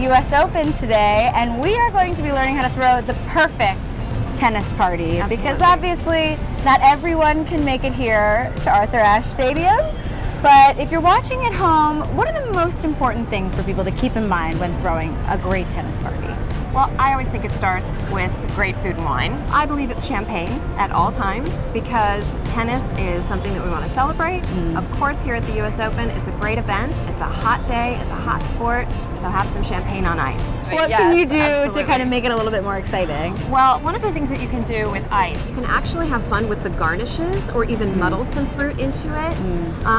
US Open today, and we are going to be learning how to throw the perfect tennis party. Absolutely. Because obviously not everyone can make it here to Arthur Ashe Stadium. But if you're watching at home, what are the most important things for people to keep in mind when throwing a great tennis party? Well, I always think it starts with great food and wine. I believe it's champagne at all times because tennis is something that we want to celebrate. Of course, here at the US Open, it's a great event. It's a hot day, it's a hot sport, so have some champagne on ice. What Yes, can you do absolutely. to kind of make it a little bit more exciting? Well, one of the things that you can do with ice, you can actually have fun with the garnishes or even muddle some fruit into it.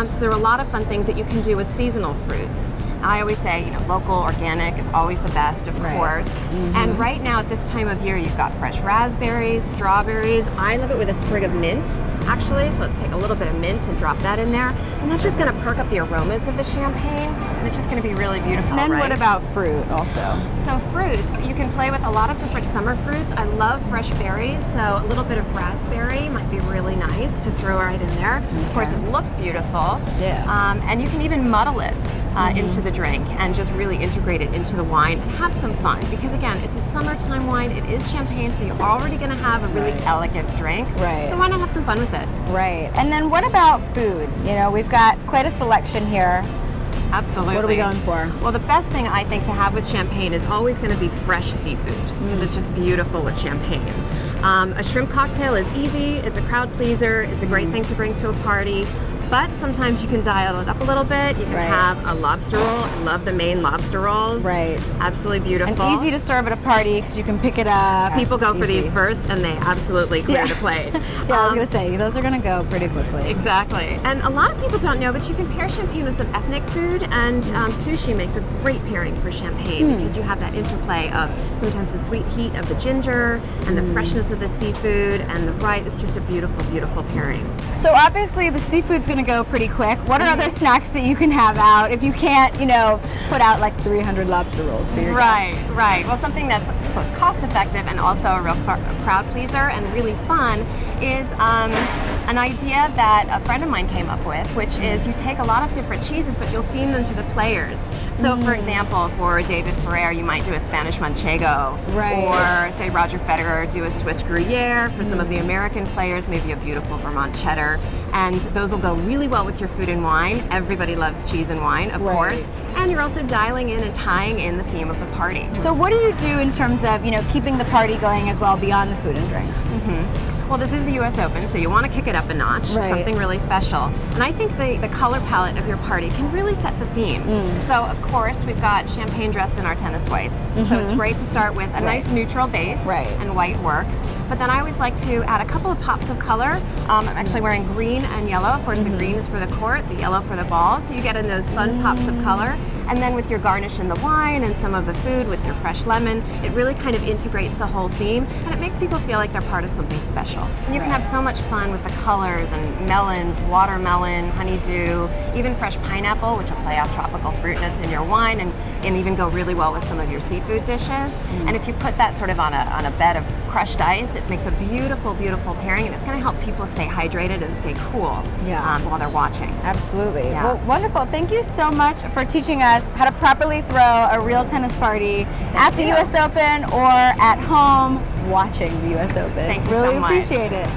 So there are a lot of fun things that you can do with seasonal fruits. I always say, local, organic is always the best, of course. And right now at this time of year, you've got fresh raspberries, strawberries. I love it with a sprig of mint, actually. So let's take a little bit of mint and drop that in there. And that's just gonna perk up the aromas of the champagne. And it's just gonna be really beautiful, And then right? what about fruit also? So fruits, you can play with a lot of different summer fruits. I love fresh berries, so a little bit of raspberry might be really nice to throw right in there. Of course, it looks beautiful. Yeah. And you can even muddle it into the drink and just really integrate it into the wine and have some fun. Because again, it's a summertime wine, it is champagne, so you're already gonna have a really elegant drink. Right. So why not have some fun with it? Right. And then what about food? We've got quite a selection here. Absolutely. What are we going for? Well, the best thing I think to have with champagne is always going to be fresh seafood because it's just beautiful with champagne. A shrimp cocktail is easy, it's a crowd pleaser, it's a great thing to bring to a party. But sometimes you can dial it up a little bit. You can have a lobster roll. I love the Maine lobster rolls. Right. Absolutely beautiful. And easy to serve at a party because you can pick it up. People go It's for easy. these first and they absolutely clear the plate. Yeah, I was going to say, those are going to go pretty quickly. Exactly. And a lot of people don't know, but you can pair champagne with some ethnic food, and sushi makes a great pairing for champagne because you have that interplay of sometimes the sweet heat of the ginger and the freshness of the seafood and the it's just a beautiful, beautiful pairing. So obviously the seafood's going to go pretty quick. What are other snacks that you can have out if you can't, put out like 300 lobster rolls for your guests? Right. Well, something that's both cost effective and also a real crowd pleaser and really fun is an idea that a friend of mine came up with, which is you take a lot of different cheeses, but you'll theme them to the players. So, for example, for David Ferrer, you might do a Spanish Manchego. Right. Or, say, Roger Federer, do a Swiss Gruyere. For some of the American players, maybe a beautiful Vermont Cheddar. And those will go really well with your food and wine. Everybody loves cheese and wine, of course. And you're also dialing in and tying in the theme of the party. So what do you do in terms of, keeping the party going as well beyond the food and drinks? Well, this is the US Open, so you want to kick it up a notch, something really special. And I think the color palette of your party can really set the theme. So, of course, we've got champagne dressed in our tennis whites. So it's great to start with a nice neutral base, and white works. But then I always like to add a couple of pops of color. I'm actually wearing green and yellow. Of course, the green is for the court, the yellow for the ball. So you get in those fun pops of color. And then with your garnish in the wine and some of the food with your fresh lemon, it really kind of integrates the whole theme and it makes people feel like they're part of something special. And you can have so much fun with the colors and melons, watermelon, honeydew, even fresh pineapple, which will play off tropical fruit notes in your wine and even go really well with some of your seafood dishes. And if you put that sort of on a bed of crushed ice, it makes a beautiful, beautiful pairing, and it's going to help people stay hydrated and stay cool while they're watching. Absolutely. Yeah. Well, wonderful. Thank you so much for teaching us how to properly throw a real tennis party at the US Open or at home watching the US Open. Thank you really so much. Appreciate it.